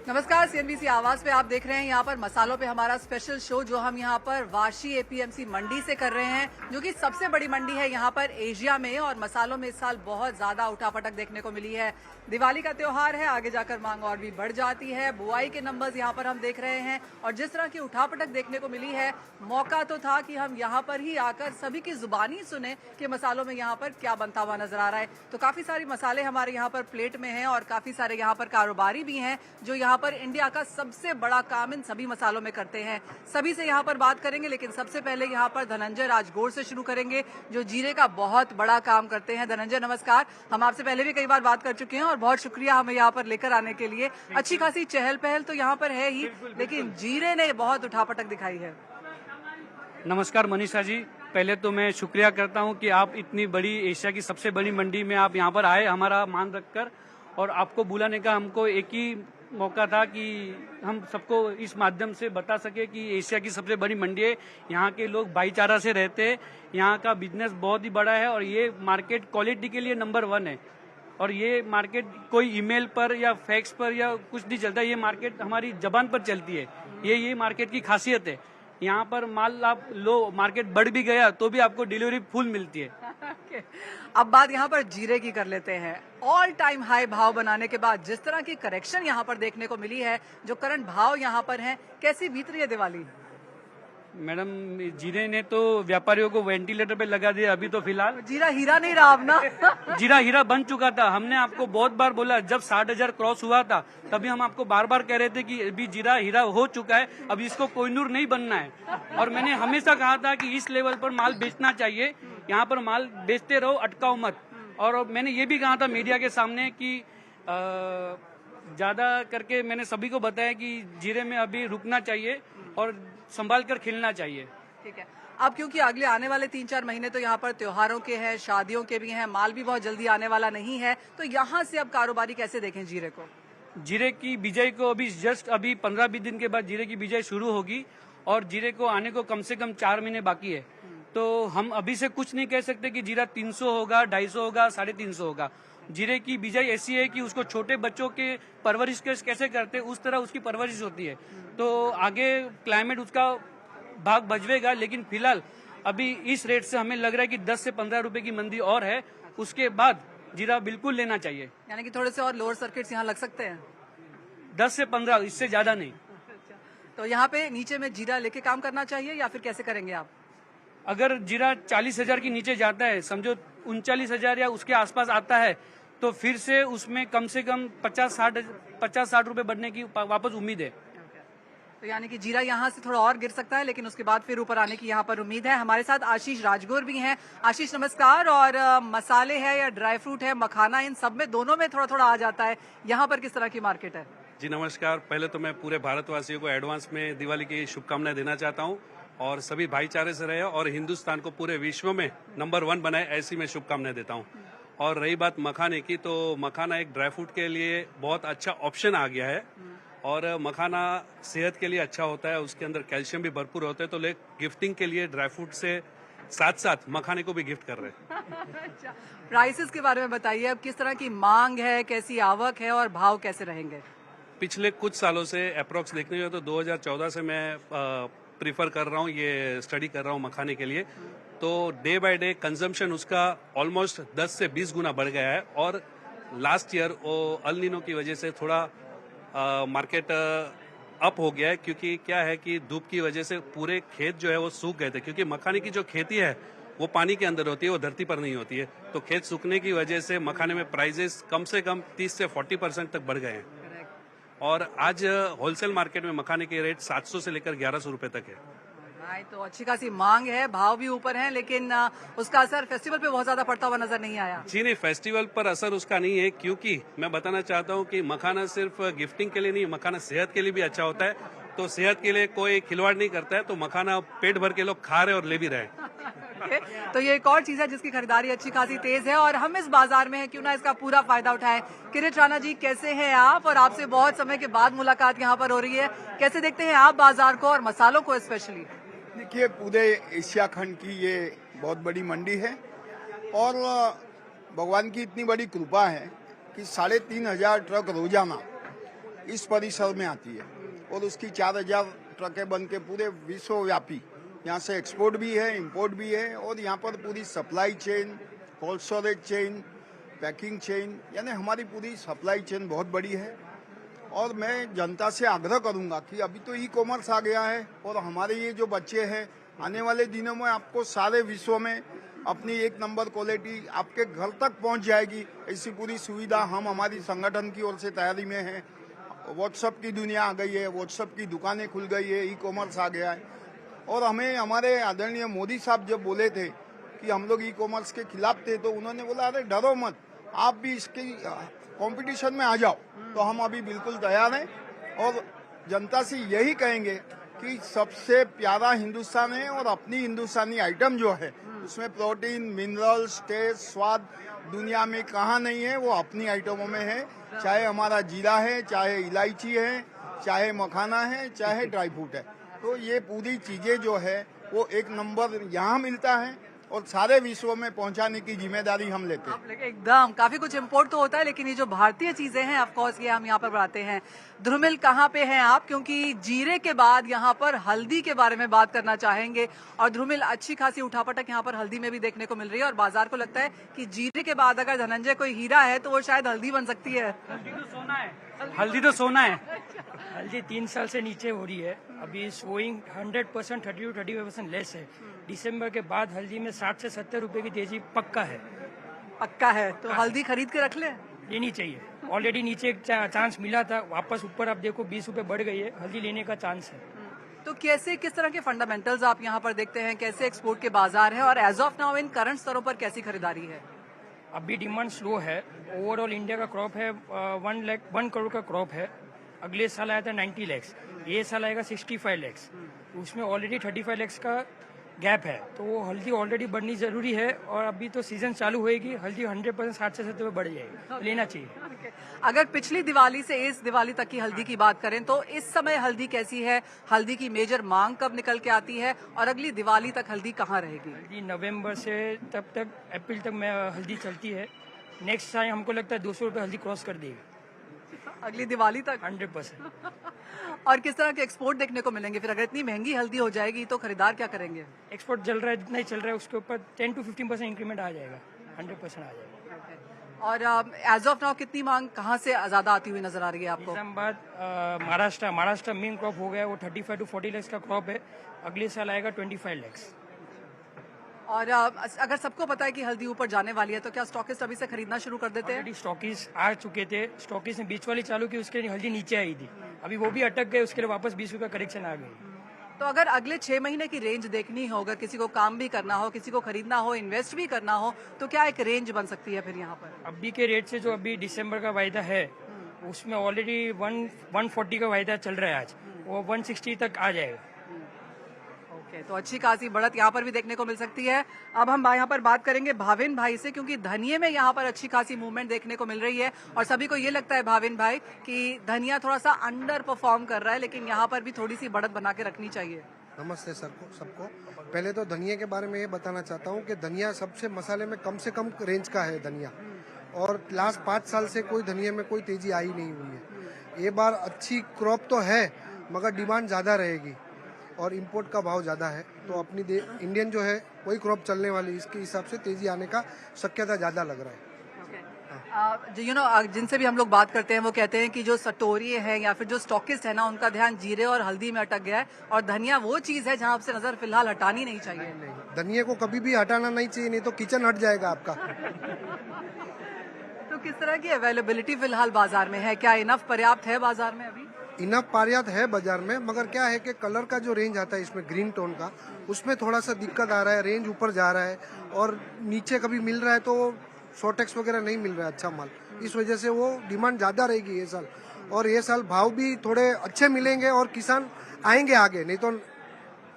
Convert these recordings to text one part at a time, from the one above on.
नमस्कार, सीएनबीसी आवाज पे आप देख रहे हैं यहाँ पर मसालों पे हमारा स्पेशल शो जो हम यहाँ पर वाशी एपीएमसी मंडी से कर रहे हैं, जो कि सबसे बड़ी मंडी है यहाँ पर एशिया में। और मसालों में इस साल बहुत ज्यादा उठापटक देखने को मिली है। दिवाली का त्योहार है, आगे जाकर मांग और भी बढ़ जाती है। बुआई के नंबर्स यहाँ पर हम देख रहे हैं और जिस तरह की उठापटक देखने को मिली है, मौका तो था कि हम यहाँ पर ही आकर सभी की जुबानी सुने कि मसालों में यहाँ पर क्या बनता हुआ नजर आ रहा है। तो काफी सारी मसाले हमारे यहाँ पर प्लेट में हैं और काफी सारे यहाँ पर कारोबारी भी हैं जो यहाँ पर इंडिया का सबसे बड़ा काम इन सभी मसालों में करते हैं। सभी से यहाँ पर बात करेंगे, लेकिन सबसे पहले यहाँ पर धनंजय राजगोर से शुरू करेंगे जो जीरे का बहुत बड़ा काम करते हैं। धनंजय नमस्कार, हम आपसे पहले भी कई बार बात कर चुके हैं और बहुत शुक्रिया हमें यहाँ पर लेकर आने के लिए। अच्छी खासी चहल पहल तो यहाँ पर है ही, लेकिन जीरे ने बहुत उठापटक दिखाई है। नमस्कार मनीषा जी, पहले तो मैं शुक्रिया करता हूं कि आप इतनी बड़ी एशिया की सबसे बड़ी मंडी में आप यहां पर आए हमारा मान रखकर, और आपको बुलाने का हमको एक ही मौका था कि हम सबको इस माध्यम से बता सके कि एशिया की सबसे बड़ी मंडी है। यहाँ के लोग भाईचारा से रहते हैं, यहाँ का बिजनेस बहुत ही बड़ा है और ये मार्केट क्वालिटी के लिए नंबर 1 है। और ये मार्केट कोई ईमेल पर या फैक्स पर या कुछ नहीं चलता, ये मार्केट हमारी जबान पर चलती है। ये मार्केट की खासियत है। यहाँ पर माल आप लो, मार्केट बढ़ भी गया तो भी आपको डिलीवरी फुल मिलती है। अब बात यहाँ पर जीरे की कर लेते हैं। ऑल टाइम हाई भाव बनाने के बाद जिस तरह की करेक्शन यहाँ पर देखने को मिली है, जो करंट भाव यहाँ पर है, कैसी बीत रही है दिवाली? मैडम, जीरे ने तो व्यापारियों को वेंटिलेटर पे लगा दिया अभी तो फिलहाल। जीरा हीरा नहीं रहा अब ना। जीरा हीरा बन चुका था। हमने आपको बहुत बार बोला, जब 60,000 क्रॉस हुआ था तभी हम आपको बार बार कह रहे थे कि अभी जीरा हीरा हो चुका है, अब इसको कोहिनूर नहीं बनना है। और मैंने हमेशा कहा था कि इस लेवल पर माल बेचना चाहिए, यहाँ पर माल बेचते रहो, अटकाओ मत। और मैंने ये भी कहा था मीडिया के सामने कि ज्यादा करके मैंने सभी को बताया कि जीरे में अभी रुकना चाहिए और संभाल कर खिलना चाहिए। ठीक है, अब क्योंकि अगले आने वाले 3-4 महीने तो यहाँ पर त्योहारों के हैं, शादियों के भी हैं, माल भी बहुत जल्दी आने वाला नहीं है, तो यहाँ से अब कारोबारी कैसे देखें जीरे को? जीरे की बिजाई को अभी 15-20 दिन के बाद जीरे की बिजाई शुरू होगी और जीरे को आने को कम से कम 4 महीने बाकी है। तो हम अभी से कुछ नहीं कह सकते कि जीरा 300 होगा, 250 होगा, 350 होगा। जीरे की बिजाई ऐसी है कि उसको छोटे बच्चों के परवरिश कैसे करते उस तरह उसकी परवरिश होती है। तो आगे क्लाइमेट उसका भाग भजवेगा, लेकिन फिलहाल अभी इस रेट से हमें लग रहा है कि 10 से 15 रुपए की मंदी और है, उसके बाद जीरा बिल्कुल लेना चाहिए। यानी कि थोड़े से और लोअर सर्किट्स यहाँ लग सकते हैं? 10 से 15, इससे ज्यादा नहीं। तो यहाँ पे नीचे में जीरा लेके काम करना चाहिए या फिर कैसे करेंगे आप? अगर जीरा 40,000 के नीचे जाता है, समझो 39,000 या उसके आसपास आता है, तो फिर से उसमें कम से कम 50-60 रुपए बढ़ने की वापस उम्मीद है। तो यानी कि जीरा यहाँ से थोड़ा और गिर सकता है, लेकिन उसके बाद फिर ऊपर आने की यहाँ पर उम्मीद है। हमारे साथ आशीष राजगोर भी हैं। आशीष नमस्कार। और मसाले है या ड्राई फ्रूट है, मखाना, इन सब में दोनों में थोड़ा थोड़ा आ जाता है, यहाँ पर किस तरह की मार्केट है? जी नमस्कार, पहले तो मैं पूरे भारतवासियों को एडवांस में दिवाली की शुभकामनाएं देना चाहता हूं और सभी भाईचारे से रहे और हिंदुस्तान को पूरे विश्व में नंबर 1 बनाए, ऐसी मैं शुभकामनाएं देता हूं। और रही बात मखाने की, तो मखाना एक ड्राई फ्रूट के लिए बहुत अच्छा ऑप्शन आ गया है और मखाना सेहत के लिए अच्छा होता है, उसके अंदर कैल्शियम भी भरपूर होता है। तो लोग गिफ्टिंग के लिए ड्राई फ्रूट से साथ साथ मखाने को भी गिफ्ट कर रहे हैं। अच्छा, प्राइसेस के बारे में बताइए, अब किस तरह की मांग है, कैसी आवक है और भाव कैसे रहेंगे? पिछले कुछ सालों से अप्रोक्स देखने जाए तो 2014 से मैं प्रीफर कर रहा हूँ, ये स्टडी कर रहा हूँ मखाने के लिए। तो डे बाय डे कंजम्पशन उसका ऑलमोस्ट 10 से 20 गुना बढ़ गया है और लास्ट ईयर वो अल नीनो की वजह से थोड़ा मार्केट अप हो गया है, क्योंकि क्या है कि धूप की वजह से पूरे खेत जो है वो सूख गए थे, क्योंकि मखाने की जो खेती है वो पानी के अंदर होती है, वो धरती पर नहीं होती है। तो खेत सूखने की वजह से मखाने में प्राइजेस कम से कम 30 से 40% तक बढ़ गए हैं और आज होलसेल मार्केट में मखाने के रेट 700 से लेकर 1100 रुपए तक है। तो अच्छी खासी मांग है, भाव भी ऊपर है, लेकिन उसका असर फेस्टिवल पे बहुत ज्यादा पड़ता हुआ नजर नहीं आया। जी नहीं, फेस्टिवल पर असर उसका नहीं है, क्योंकि मैं बताना चाहता हूँ कि मखाना सिर्फ गिफ्टिंग के लिए नहीं, मखाना सेहत के लिए भी अच्छा होता है। तो सेहत के लिए कोई खिलवाड़ नहीं करता है, तो मखाना पेट भर के लोग खा रहे और ले भी रहे। तो ये एक और चीज है जिसकी खरीदारी अच्छी खासी तेज है और हम इस बाजार में है, क्यों ना इसका पूरा फायदा उठाएं। किरीट राणा जी, कैसे हैं आप? और आपसे बहुत समय के बाद मुलाकात यहाँ पर हो रही है, कैसे देखते हैं आप बाजार को और मसालों को स्पेशली? देखिए, पूरे एशिया खंड की ये बहुत बड़ी मंडी है और भगवान की इतनी बड़ी कृपा है कि 3,500 ट्रक रोजाना इस परिसर में आती है और उसकी 4000 ट्रकें बन के पूरे विश्वव्यापी यहाँ से एक्सपोर्ट भी है, इंपोर्ट भी है और यहाँ पर पूरी supply chain, cold storage chain, packing chain, यानी हमारी पूरी सप्लाई चेन बहुत बड़ी है। और मैं जनता से आग्रह करूंगा कि अभी तो ई कॉमर्स आ गया है और हमारे ये जो बच्चे हैं आने वाले दिनों में आपको सारे विश्व में अपनी एक नंबर क्वालिटी आपके घर तक पहुंच जाएगी, ऐसी पूरी सुविधा हम हमारी संगठन की ओर से तैयारी में है। व्हाट्सएप की दुनिया आ गई है, व्हाट्सएप की दुकानें खुल गई है, ई कॉमर्स आ गया है। और हमें हमारे आदरणीय मोदी साहब जब बोले थे कि हम लोग ई कॉमर्स के खिलाफ थे, तो उन्होंने बोला अरे डरो मत, आप भी इसकी कंपटीशन में आ जाओ। तो हम अभी बिल्कुल तैयार हैं और जनता से यही कहेंगे कि सबसे प्यारा हिंदुस्तान है और अपनी हिंदुस्तानी आइटम जो है उसमें प्रोटीन, मिनरल्स, टेस्ट, स्वाद दुनिया में कहाँ नहीं है, वो अपनी आइटमों में है। चाहे हमारा जीरा है, चाहे इलायची है, चाहे मखाना है, चाहे ड्राई फ्रूट है, तो ये पूरी चीजें जो है वो एक नंबर यहाँ मिलता है और सारे विश्व में पहुंचाने की जिम्मेदारी हम लेते हैं। एकदम काफी कुछ इंपोर्ट तो होता है, लेकिन ये जो भारतीय चीजें हैं ऑफ कोर्स ये हम यहाँ पर बढ़ाते हैं। ध्रुमिल, कहाँ पे हैं आप? क्योंकि जीरे के बाद यहाँ पर हल्दी के बारे में बात करना चाहेंगे और ध्रुमिल अच्छी खासी उठापटक यहाँ पर हल्दी में भी देखने को मिल रही है और बाजार को लगता है कि जीरे के बाद अगर धनंजय कोई हीरा है तो वो शायद हल्दी बन सकती है। हल्दी तो सोना है, हल्दी तो सोना है। हल्दी 3 साल से नीचे हो रही है, अभी सोइंग 100% 30 to 35% लेस है। दिसंबर के बाद हल्दी में 60 से 70 रुपए की तेजी पक्का है। पक्का है तो हल्दी खरीद के रख ले। लेनी चाहिए, ऑलरेडी नीचे एक चांस मिला था, वापस ऊपर आप देखो 20 रुपए बढ़ गई है, हल्दी लेने का चांस है। तो कैसे, किस तरह के फंडामेंटल्स आप यहाँ पर देखते हैं, कैसे एक्सपोर्ट के बाजार है और as of now in current स्तरों पर कैसी खरीदारी है? अभी डिमांड स्लो है। ओवरऑल इंडिया का क्रॉप है 1 करोड़ का क्रॉप है। अगले साल आया था 90 लाख, ये साल आएगा 65 लाख, उसमें ऑलरेडी 35 लाख का गैप है। तो वो हल्दी ऑलरेडी बढ़नी जरूरी है और अभी तो सीजन चालू होएगी, हल्दी 100% 60 से 70 बढ़ जाएगी, लेना चाहिए। अगर पिछली दिवाली से इस दिवाली तक की हल्दी की बात करें तो इस समय हल्दी कैसी है? हल्दी की मेजर मांग कब निकल के आती है और अगली दिवाली तक हल्दी कहाँ रहेगी? हल्दी नवंबर से तब तक अप्रैल तक में हल्दी चलती है। नेक्स्ट टाइम हमको लगता है 200 रुपये हल्दी क्रॉस कर देगी अगली दिवाली तक 100%। और किस तरह के एक्सपोर्ट देखने को मिलेंगे फिर? अगर इतनी महंगी हल्दी हो जाएगी तो खरीदार क्या करेंगे? एक्सपोर्ट चल रहा है, जितना ही चल रहा है उसके ऊपर 10 to 15% इंक्रीमेंट आ जाएगा, 100% आ जाएगा। और एज ऑफ नाउ कितनी मांग कहाँ से ज्यादा आती हुई नजर आ रही है आपको? निजामाबाद, महाराष्ट्र मेन क्रॉप हो गया, वो 35 to 40 लाख का क्रॉप है। अगले साल आएगा 25 लाख। और अगर सबको पता है कि हल्दी ऊपर जाने वाली है तो क्या स्टॉकिस्ट अभी से खरीदना शुरू कर देते हैं? ऑलरेडी स्टॉकिस आ चुके थे, स्टॉकिस ने बीच वाली चालू की, उसके लिए हल्दी नीचे आई थी, अभी वो भी अटक गए, उसके लिए वापस 20 रुपये करेक्शन आ गई। तो अगर अगले 6 महीने की रेंज देखनी हो, अगर किसी को काम भी करना हो, किसी को खरीदना हो, इन्वेस्ट भी करना हो, तो क्या एक रेंज बन सकती है फिर यहाँ पर? अभी के रेट से जो अभी दिसंबर का वायदा है उसमें ऑलरेडी 140 का वायदा चल रहा है, आज वो 160 तक आ जाएगा। ओके, तो अच्छी खासी बढ़त यहाँ पर भी देखने को मिल सकती है। अब हम यहाँ पर बात करेंगे भाविन भाई से, क्योंकि धनिये में यहाँ पर अच्छी खासी मूवमेंट देखने को मिल रही है और सभी को ये लगता है भाविन भाई कि धनिया थोड़ा सा अंडर परफॉर्म कर रहा है, लेकिन यहाँ पर भी थोड़ी सी बढ़त बना के रखनी चाहिए। नमस्ते सर को सबको। पहले तो धनिया के बारे में ये बताना चाहता हूँ कि धनिया सबसे मसाले में कम से कम रेंज का है धनिया, और लास्ट 5 साल से कोई धनिया में कोई तेजी आई नहीं हुई है। ये बार अच्छी क्रॉप तो है मगर डिमांड ज़्यादा रहेगी और इंपोर्ट का भाव ज़्यादा है, तो अपनी इंडियन जो है वही क्रॉप चलने वाली, इसके हिसाब से तेजी आने का शक्यता ज़्यादा लग रहा है। जिनसे भी हम लोग बात करते हैं वो कहते हैं कि जो सटोरी है या फिर जो स्टॉकिस्ट है ना, उनका ध्यान जीरे और हल्दी में अटक गया है और धनिया वो चीज है जहां से नजर फिलहाल हटानी नहीं चाहिए। नहीं, धनिया को कभी भी हटाना नहीं चाहिए, नहीं तो किचन हट जाएगा आपका। तो किस तरह की अवेलेबिलिटी फिलहाल बाजार में है? क्या इनफ पर्याप्त है बाजार में? अभी इनफ पर्याप्त है बाजार में, मगर क्या है कि कलर का जो रेंज आता है इसमें ग्रीन टोन का, उसमें थोड़ा सा दिक्कत आ रहा है, रेंज ऊपर जा रहा है और नीचे कभी मिल रहा है तो शॉर्टेक्स वगैरह नहीं मिल रहा है अच्छा माल, इस वजह से वो डिमांड ज्यादा रहेगी ये साल। और ये साल भाव भी थोड़े अच्छे मिलेंगे और किसान आएंगे आगे, नहीं तो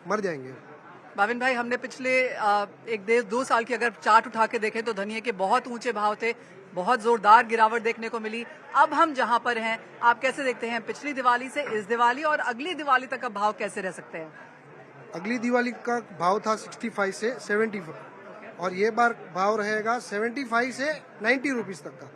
मर जाएंगे। भाविन भाई, हमने पिछले 1-2 साल की अगर चार्ट उठा के देखें तो धनिया के बहुत ऊंचे भाव थे, बहुत जोरदार गिरावट देखने को मिली। अब हम जहां पर हैं, आप कैसे देखते हैं पिछली दिवाली से इस दिवाली और अगली दिवाली तक का भाव कैसे रह सकते हैं? अगली दिवाली का भाव था 65 से 75 और ये बार भाव रहेगा 75 से 90 रुपीज तक का।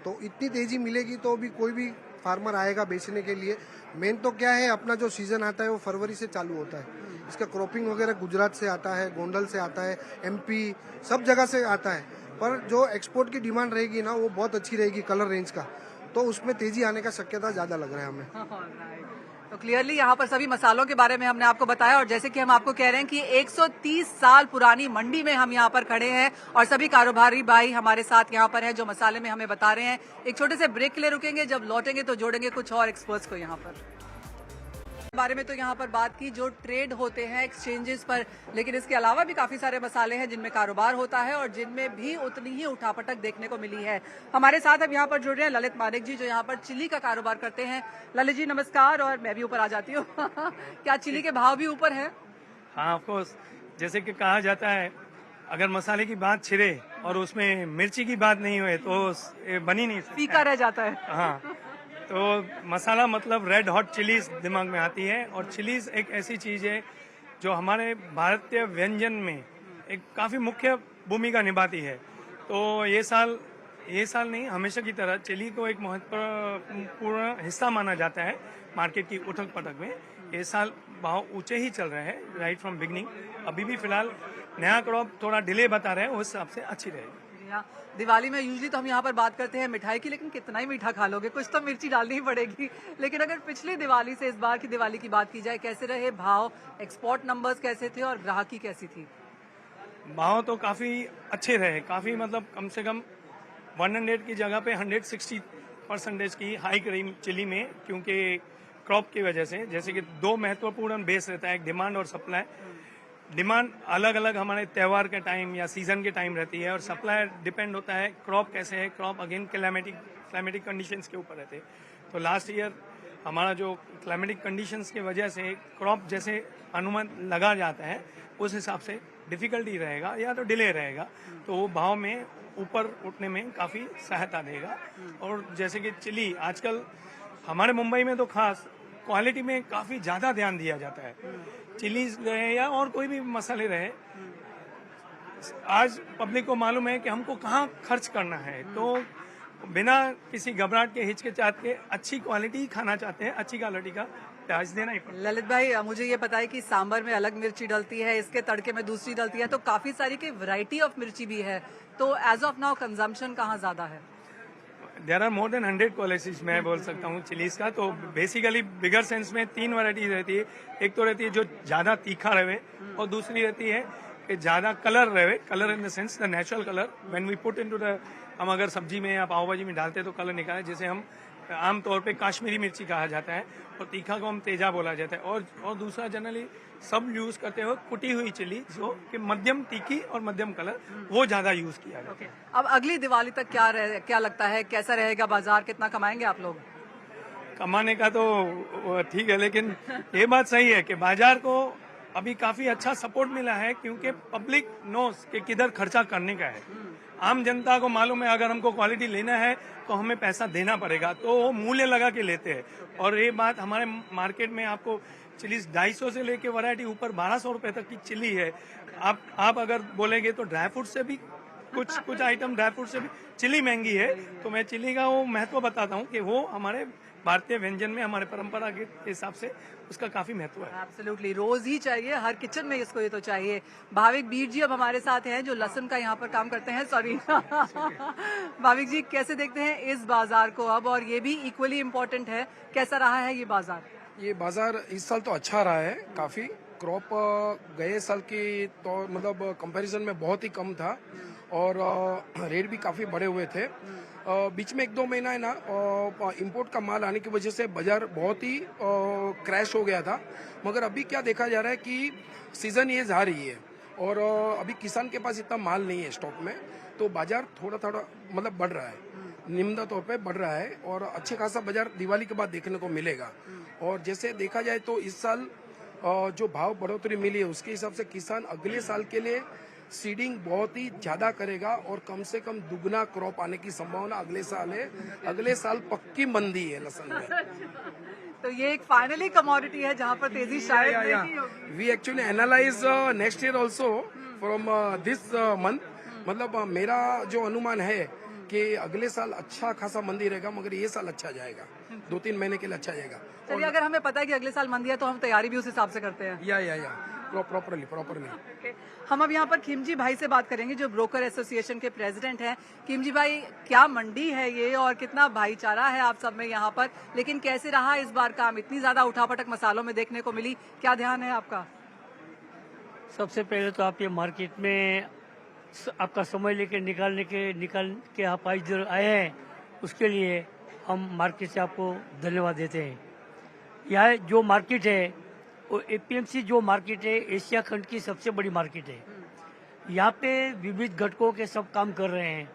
तो इतनी तेजी मिलेगी तो भी कोई भी फार्मर आएगा बेचने के लिए। मेन तो क्या है, अपना जो सीजन आता है वो फरवरी से चालू होता है। इसका क्रॉपिंग वगैरह गुजरात से आता है, गोंडल से आता है, MP सब जगह से आता है। पर जो एक्सपोर्ट की डिमांड रहेगी ना वो बहुत अच्छी रहेगी कलर रेंज का, तो उसमें तेजी आने का शक्यता ज्यादा लग रहा है हमें। तो क्लियरली यहाँ पर सभी मसालों के बारे में हमने आपको बताया, और जैसे कि हम आपको कह रहे हैं कि 130 साल पुरानी मंडी में हम यहाँ पर खड़े हैं और सभी कारोबारी भाई हमारे साथ यहाँ पर हैं जो मसाले में हमें बता रहे हैं। एक छोटे से ब्रेक के लिए रुकेंगे, जब लौटेंगे तो जोड़ेंगे कुछ और एक्सपर्ट्स को यहाँ पर। बारे में तो यहाँ पर बात की जो ट्रेड होते हैं एक्सचेंजेस पर, लेकिन इसके अलावा भी काफी सारे मसाले हैं जिनमें कारोबार होता है और जिनमें भी उतनी ही उठापटक देखने को मिली है। हमारे साथ अब यहाँ पर जुड़ रहे हैं ललित मानिक जी जो यहाँ पर चिली का कारोबार करते हैं। ललित जी नमस्कार, और मैं भी ऊपर आ जाती हूँ क्या चिली के भाव भी ऊपर है? हाँ ऑफ कोर्स, जैसे कि कहा जाता है अगर मसाले की बात छिड़े और उसमें मिर्ची की बात नहीं हुए तो ये बन ही नहीं सकता, फीका रह जाता है। हाँ, तो मसाला मतलब रेड हॉट चिलीज दिमाग में आती है, और चिलीज एक ऐसी चीज है जो हमारे भारतीय व्यंजन में एक काफी मुख्य भूमिका निभाती है। तो ये साल नहीं, हमेशा की तरह चिली को एक महत्वपूर्ण हिस्सा माना जाता है मार्केट की उठक पटक में। ये साल भाव ऊंचे ही चल रहे हैं राइट फ्रॉम बिगनिंग। अभी भी फिलहाल नया क्रॉप थोड़ा डिले बता रहे हैं, उस हिसाब से अच्छी रहेगी। दिवाली में यूजुअली तो हम यहाँ पर बात करते हैं मिठाई की, लेकिन कितना ही मीठा खा लोगे, कुछ तो मिर्ची डालनी ही पड़ेगी। लेकिन अगर पिछली दिवाली से इस बार की दिवाली की बात की जाए, कैसे रहे भाव, एक्सपोर्ट नंबर्स कैसे थे और ग्राहकी कैसी थी? भाव तो काफी अच्छे रहे, काफी मतलब कम से कम 100 की जगह पे 160% की हाइक रही चिली में, क्योंकि क्रॉप की वजह से। जैसे कि दो महत्वपूर्ण बेस रहता है, एक डिमांड और सप्लाई। डिमांड अलग अलग हमारे त्योहार के टाइम या सीजन के टाइम रहती है, और सप्लाई डिपेंड होता है क्रॉप कैसे है। क्रॉप अगेन क्लाइमेटिक कंडीशंस के ऊपर रहते हैं। तो लास्ट ईयर हमारा जो क्लाइमेटिक कंडीशंस की वजह से क्रॉप जैसे अनुमान लगा जाता है उस हिसाब से डिफिकल्टी रहेगा या तो डिले रहेगा, तो वो भाव में ऊपर उठने में काफी सहायता देगा। और जैसे कि चिली आजकल हमारे मुंबई में तो खास क्वालिटी में काफी ज्यादा ध्यान दिया जाता है। चिलीज रहे या और कोई भी मसाले रहे, आज पब्लिक को मालूम है कि हमको कहाँ खर्च करना है, तो बिना किसी घबराहट के हिचकिचाहट के अच्छी क्वालिटी ही खाना चाहते हैं, अच्छी क्वालिटी का प्याज देना ही पड़ता है। ललित भाई मुझे ये पता है कि सांबर में अलग मिर्ची डलती है, इसके तड़के में दूसरी डलती है, तो काफी सारी की वैरायटी ऑफ मिर्ची भी है। तो एज ऑफ नाउ कंजम्पशन कहाँ ज्यादा है? There are more than 100 qualities मैं बोल सकता हूँ चिलीज का। तो बेसिकली बिगर सेंस में 3 वैरायटीज रहती है। एक तो रहती है जो ज्यादा तीखा रहे, और दूसरी रहती है कि ज्यादा कलर रहे, colour in the sense the natural colour when we put into the, हम अगर सब्जी में या पाव भाजी में डालते हैं तो कलर निकाले, जैसे हम आमतौर पे काश्मीरी मिर्ची कहा जाता है, और तीखा को हम तेजा बोला जाता है। और दूसरा जनरली सब यूज करते हो कुटी हुई चिली, जो कि मध्यम तीखी और मध्यम कलर, वो ज्यादा यूज किया जाता है। अब अगली दिवाली तक क्या लगता है, कैसा रहेगा बाजार, कितना कमाएंगे आप लोग? कमाने का तो ठीक है, लेकिन ये बात सही है कि बाजार को अभी काफी अच्छा सपोर्ट मिला है, क्योंकि पब्लिक नोस कि किधर खर्चा करने का है। आम जनता को मालूम है अगर हमको क्वालिटी लेना है तो हमें पैसा देना पड़ेगा, तो वो मूल्य लगा के लेते हैं। और ये बात हमारे मार्केट में आपको चिलीज 250 से लेके वैरायटी ऊपर 1200 रुपए तक की चिली है। आप अगर बोलेंगे तो ड्राई फ्रूट से भी कुछ आइटम ड्राई फ्रूट से भी चिली महंगी है। तो मैं चिली का वो महत्व बताता हूँ कि वो हमारे भारतीय व्यंजन में हमारे परंपरा के हिसाब से उसका काफी महत्व है। एब्सोल्युटली, रोज ही चाहिए, हर किचन में इसको ये तो चाहिए। भाविक बीर जी अब हमारे साथ हैं जो लहसुन का यहाँ पर काम करते हैं। सॉरी भाविक जी, कैसे देखते हैं इस बाजार को अब, और ये भी इक्वली इम्पोर्टेंट है, कैसा रहा है ये बाजार? ये बाजार इस साल तो अच्छा रहा है काफी। क्रॉप गए साल की तो मतलब कंपैरिजन में बहुत ही कम था, और रेट भी काफी बढ़े हुए थे। बीच में 1-2 महीना है ना इंपोर्ट का माल आने की वजह से बाजार बहुत ही क्रैश हो गया था। मगर अभी क्या देखा जा रहा है कि सीजन ये जा रही है, और अभी किसान के पास इतना माल नहीं है स्टॉक में, तो बाजार थोड़ा मतलब बढ़ रहा है, निम्न तौर पे बढ़ रहा है, और अच्छे खासा बाजार दिवाली के बाद देखने को मिलेगा। और जैसे देखा जाए तो इस साल जो भाव बढ़ोतरी मिली है उसके हिसाब से किसान अगले साल के लिए सीडिंग बहुत ही ज्यादा करेगा, और कम से कम दुगना क्रॉप आने की संभावना अगले साल है। अगले साल पक्की मंदी है लहसुन में। तो ये एक फाइनली कमोडिटी है जहाँ पर तेजी शायद नहीं होगी। We actually analyse next year also from this month. मतलब मेरा जो अनुमान है कि अगले साल अच्छा खासा मंदी रहेगा, मगर ये साल अच्छा जाएगा, 2-3 महीने के लिए अच्छा जाएगा। चलिए, अगर हमें पता है कि अगले साल मंदी है तो हम तैयारी भी उस हिसाब से करते हैं। या प्रॉपरली। हम अब यहाँ पर खिमजी भाई से बात करेंगे जो ब्रोकर एसोसिएशन के प्रेसिडेंट हैं। खिमजी भाई, क्या मंडी है ये और कितना भाईचारा है आप सब में यहाँ पर, लेकिन कैसे रहा इस बार काम? इतनी ज्यादा उठापटक मसालों में देखने को मिली, क्या ध्यान है आपका? सबसे पहले तो आप ये मार्केट में आपका समय लेके निकाल के आप आज इधर आए हैं, उसके लिए हम मार्केट से आपको धन्यवाद देते हैं। यह जो मार्केट है वो एपीएमसी जो मार्केट है एशिया खंड की सबसे बड़ी मार्केट है। यहाँ पे विविध घटकों के सब काम कर रहे हैं,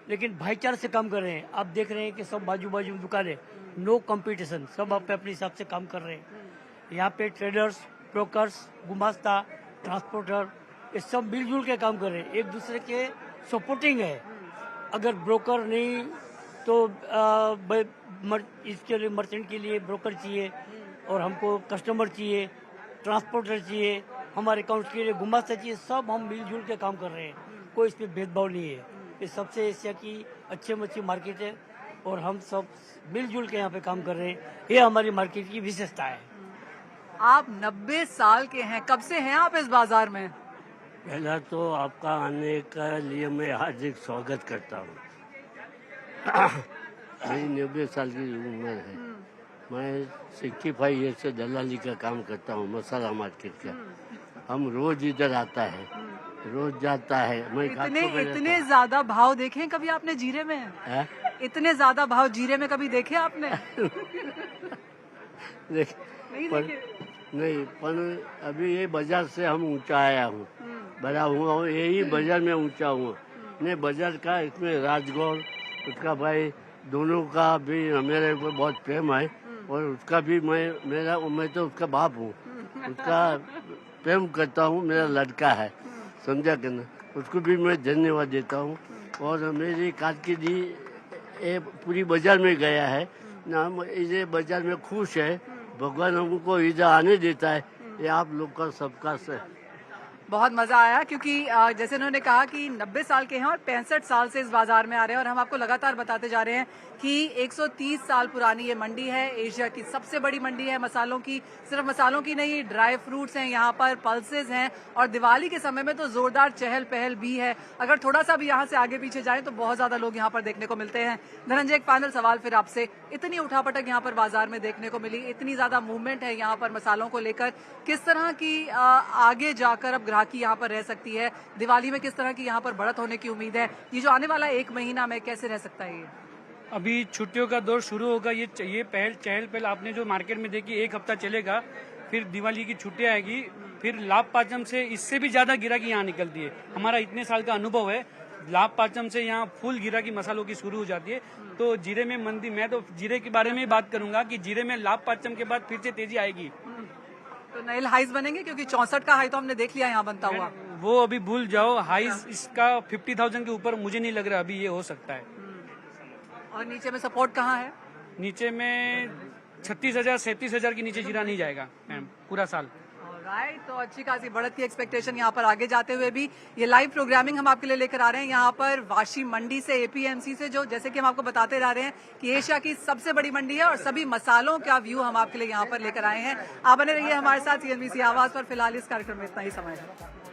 लेकिन भाईचारे से काम कर रहे हैं। आप देख रहे हैं कि सब बाजू बाजू में दुकान है, नो कंपटीशन, सब अपने अपने हिसाब से काम कर रहे हैं। यहाँ पे ट्रेडर्स, ब्रोकर्स, गुमास्ता, ट्रांसपोर्टर, ये सब मिलजुल के काम कर रहे हैं, एक दूसरे के सपोर्टिंग है। अगर ब्रोकर नहीं तो इसके लिए मर्चेंट के लिए ब्रोकर चाहिए और हमको कस्टमर चाहिए, ट्रांसपोर्टर चाहिए, हमारे अकाउंट के लिए गुमास्ता चाहिए। सब हम मिलजुल के काम कर रहे हैं, कोई इसमें भेदभाव नहीं है। ये सबसे एशिया की अच्छी मार्केट है और हम सब मिलजुल के यहाँ पे काम कर रहे हैं। ये हमारी मार्केट की विशेषता है। आप 90 साल के हैं, कब से हैं आप इस बाजार में? पहला तो आपका आने का लिए मैं हार्दिक स्वागत करता हूँ। मेरी 90 साल की उम्र है। मैं 65 ईयर से दलाली का काम करता हूँ, मसाला मार्केट का। हम रोज इधर आता है, रोज जाता है। मैं इतने ज्यादा भाव देखे कभी आपने जीरे में? है? इतने ज्यादा भाव जीरे में कभी देखे आपने? नहीं, पर अभी ये बाजार से हम ऊंचा आया हूँ, बड़ा हुआ हूँ, यही बाजार में ऊंचा हुआ। ने बाजार का इसमें राजगौर उसका भाई दोनों का भी मेरे ऊपर बहुत प्रेम है और उसका भी मैं तो उसका बाप हूँ, उसका प्रेम करता हूँ, मेरा लड़का है, समझा कि ना। उसको भी मैं धन्यवाद देता हूँ और मेरी कारकिर्दी ये पूरी बाजार में गया है ना। हम इस बाजार में खुश है, भगवान हमको इधर आने देता है, ये आप लोग का सबका से। बहुत मजा आया क्योंकि जैसे उन्होंने कहा कि 90 साल के हैं और 65 साल से इस बाजार में आ रहे हैं और हम आपको लगातार बताते जा रहे हैं कि 130 साल पुरानी ये मंडी है, एशिया की सबसे बड़ी मंडी है मसालों की। सिर्फ मसालों की नहीं, ड्राई फ्रूट्स हैं यहाँ पर, पल्सेज हैं और दिवाली के समय में तो जोरदार चहल पहल भी है। अगर थोड़ा सा भी यहाँ से आगे पीछे जाए तो बहुत ज्यादा लोग यहाँ पर देखने को मिलते हैं। धनंजय, एक फाइनल सवाल फिर आपसे, इतनी उठापटक यहाँ पर बाजार में देखने को मिली, इतनी ज्यादा मूवमेंट है यहाँ पर मसालों को लेकर, किस तरह की आगे जाकर अब ग्राहकी यहाँ पर रह सकती है? दिवाली में किस तरह की यहाँ पर बढ़त होने की उम्मीद है? ये जो आने वाला 1 महीना में कैसे रह सकता है ये? अभी छुट्टियों का दौर शुरू होगा, ये चहल पहल आपने जो मार्केट में देखी 1 हफ्ता चलेगा, फिर दिवाली की छुट्टियां आएगी, फिर लाभ पाचम से इससे भी ज्यादा गिराकी यहाँ निकलती है। हमारा इतने साल का अनुभव है, लाभ पाचम से यहाँ फुल गिराकी मसालों की शुरू हो जाती है। तो जीरे में मंदी, मैं तो जीरे के बारे में ही बात करूंगा कि जीरे में लाभ पाचम के बाद फिर से तेजी आएगी। तो नए हाइज बनेंगे क्योंकि 64 का हाई तो हमने देख लिया यहाँ बनता हुआ। वो अभी भूल जाओ, हाइज इसका 50,000 के ऊपर मुझे नहीं लग रहा अभी ये हो सकता है। और नीचे में सपोर्ट कहाँ है? नीचे में 36,000 37,000 के नीचे जीरा नहीं जाएगा पूरा साल। राइट, तो अच्छी खासी बढ़त की एक्सपेक्टेशन यहाँ पर आगे जाते हुए भी ये लाइव प्रोग्रामिंग हम आपके लिए लेकर आ रहे हैं यहाँ पर वाशी मंडी से, एपीएमसी से, जो जैसे कि हम आपको बताते रह रहे हैं कि एशिया की सबसे बड़ी मंडी है और सभी मसालों का व्यू हम आपके लिए यहाँ पर लेकर आए हैं। आप बने रहिए हमारे साथ, CNBC आवाज पर। फिलहाल इस कार्यक्रम में इतना ही समय है।